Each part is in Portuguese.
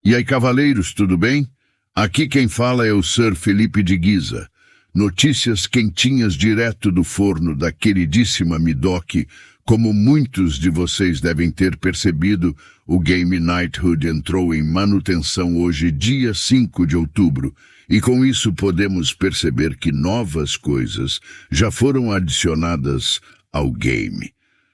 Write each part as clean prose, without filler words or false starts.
E aí, cavaleiros, tudo bem? Aqui quem fala é o Sir Felipe de Guisa. Notícias quentinhas direto do forno da queridíssima Midoc. Como muitos de vocês devem ter percebido, o game Knighthood entrou em manutenção hoje, dia 5 de outubro, e com isso podemos perceber que novas coisas já foram adicionadas ao game.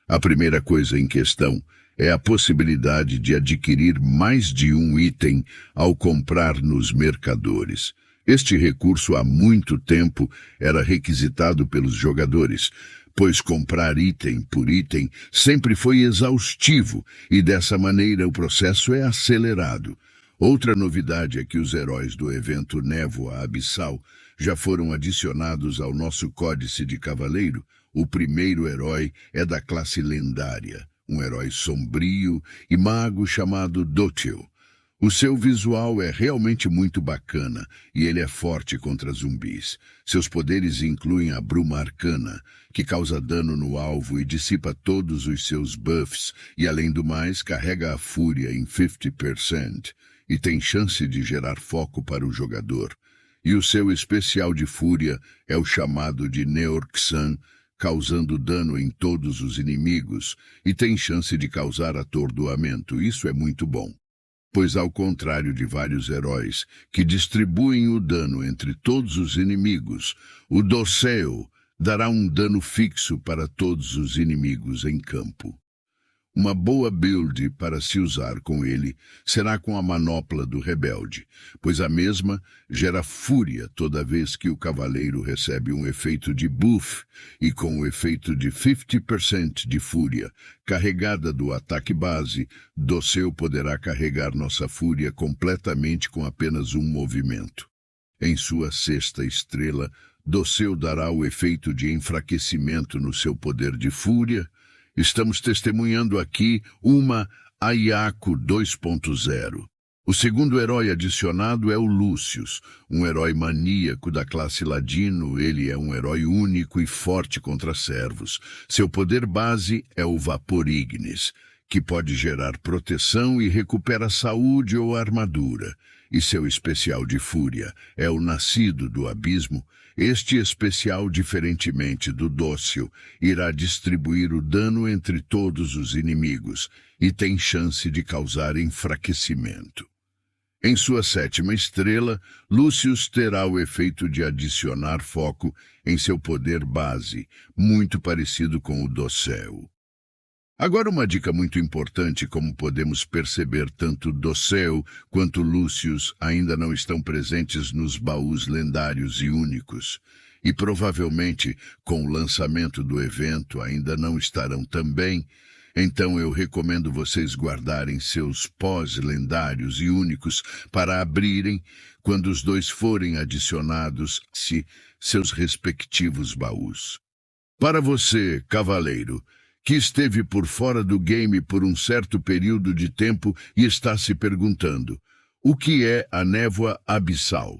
A primeira coisa em questão é a possibilidade de adquirir mais de um item ao comprar nos mercadores. Este recurso há muito tempo era requisitado pelos jogadores, pois comprar item por item sempre foi exaustivo e dessa maneira o processo é acelerado. Outra novidade é que os heróis do evento Névoa Abissal já foram adicionados ao nosso códice de cavaleiro. O primeiro herói é da classe lendária, um herói sombrio e mago chamado Dótil. O seu visual é realmente muito bacana e ele é forte contra zumbis. Seus poderes incluem a Bruma Arcana, que causa dano no alvo e dissipa todos os seus buffs, e além do mais carrega a fúria em 50% e tem chance de gerar foco para o jogador. E o seu especial de fúria é o chamado de Neorxan, causando dano em todos os inimigos e tem chance de causar atordoamento. Isso é muito bom, pois ao contrário de vários heróis que distribuem o dano entre todos os inimigos, o Dócil dará um dano fixo para todos os inimigos em campo. Uma boa build para se usar com ele será com a manopla do rebelde, pois a mesma gera fúria toda vez que o cavaleiro recebe um efeito de buff e com o efeito de 50% de fúria carregada do ataque base, Dócil poderá carregar nossa fúria completamente com apenas um movimento. Em sua sexta estrela, Dócil dará o efeito de enfraquecimento no seu poder de fúria. Estamos testemunhando aqui uma Ayako 2.0. O segundo herói adicionado é o Lucius, um herói maníaco da classe Ladino. Ele é um herói único e forte contra servos. Seu poder base é o Vapor Ignis, que pode gerar proteção e recupera saúde ou armadura. E seu especial de fúria é o Nascido do Abismo. Este especial, diferentemente do Dócil, irá distribuir o dano entre todos os inimigos e tem chance de causar enfraquecimento. Em sua sétima estrela, Lucius terá o efeito de adicionar foco em seu poder base, muito parecido com o Dócil. Agora uma dica muito importante: como podemos perceber, tanto Dócil quanto Lucius ainda não estão presentes nos baús lendários e únicos, e provavelmente com o lançamento do evento ainda não estarão também. Então eu recomendo vocês guardarem seus pós-lendários e únicos para abrirem quando os dois forem adicionados a seus respectivos baús. Para você, cavaleiro, que esteve por fora do game por um certo período de tempo e está se perguntando: o que é a Névoa Abissal?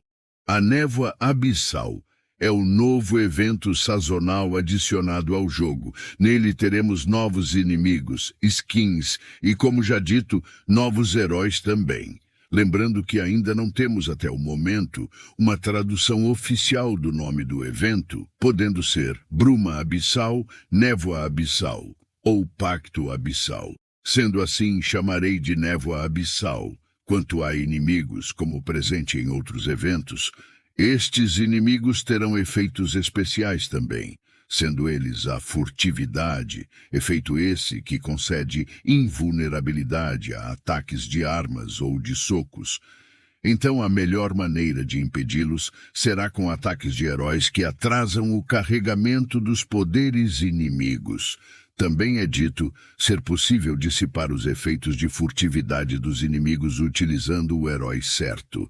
A Névoa Abissal é o novo evento sazonal adicionado ao jogo. Nele teremos novos inimigos, skins e, como já dito, novos heróis também. Lembrando que ainda não temos até o momento uma tradução oficial do nome do evento, podendo ser Bruma Abissal, Névoa Abissal ou Pacto Abissal. Sendo assim, chamarei de Névoa Abissal. Quanto a inimigos, como presente em outros eventos, estes inimigos terão efeitos especiais também, sendo eles a furtividade, efeito esse que concede invulnerabilidade a ataques de armas ou de socos. Então a melhor maneira de impedi-los será com ataques de heróis que atrasam o carregamento dos poderes inimigos. Também é dito ser possível dissipar os efeitos de furtividade dos inimigos utilizando o herói certo.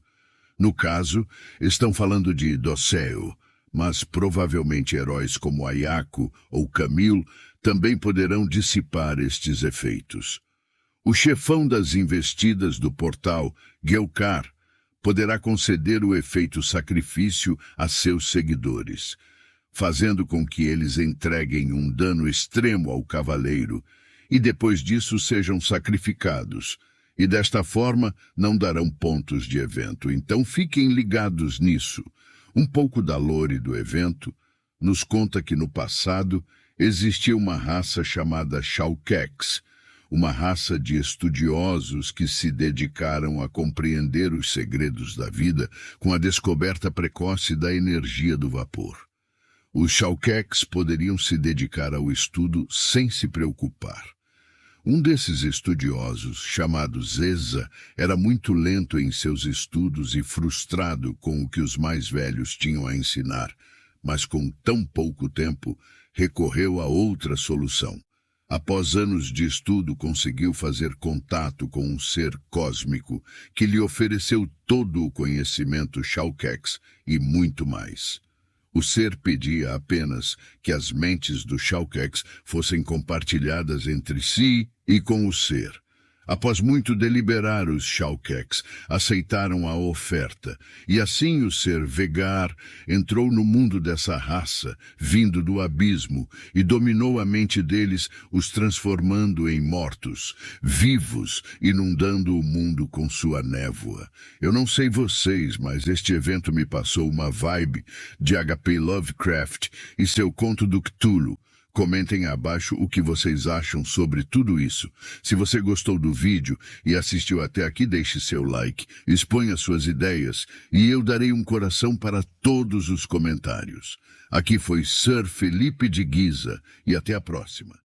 No caso, estão falando de Dócil, mas provavelmente heróis como Ayako ou Camille também poderão dissipar estes efeitos. O chefão das investidas do portal, Gelkar, poderá conceder o efeito sacrifício a seus seguidores, fazendo com que eles entreguem um dano extremo ao cavaleiro e depois disso sejam sacrificados. e desta forma não darão pontos de evento. Então fiquem ligados nisso. Um pouco da lore do evento nos conta que no passado existia uma raça chamada Shaukex, uma raça de estudiosos que se dedicaram a compreender os segredos da vida com a descoberta precoce da energia do vapor. Os Shaukex poderiam se dedicar ao estudo sem se preocupar. Um desses estudiosos, chamado Zeza, era muito lento em seus estudos e frustrado com o que os mais velhos tinham a ensinar, mas com tão pouco tempo, recorreu a outra solução. Após anos de estudo, conseguiu fazer contato com um ser cósmico que lhe ofereceu todo o conhecimento Shaukex e muito mais. O ser pedia apenas que as mentes do Shaukex fossem compartilhadas entre si e com o ser. Após muito deliberar, os Shaukex aceitaram a oferta, e assim o ser Vegar entrou no mundo dessa raça, vindo do abismo, e dominou a mente deles, os transformando em mortos, vivos, inundando o mundo com sua névoa. Eu não sei vocês, mas este evento me passou uma vibe de H.P. Lovecraft e seu Conto do Cthulhu. Comentem abaixo o que vocês acham sobre tudo isso. Se você gostou do vídeo e assistiu até aqui, deixe seu like, exponha suas ideias e eu darei um coração para todos os comentários. Aqui foi Sir Felipe de Guisa e até a próxima.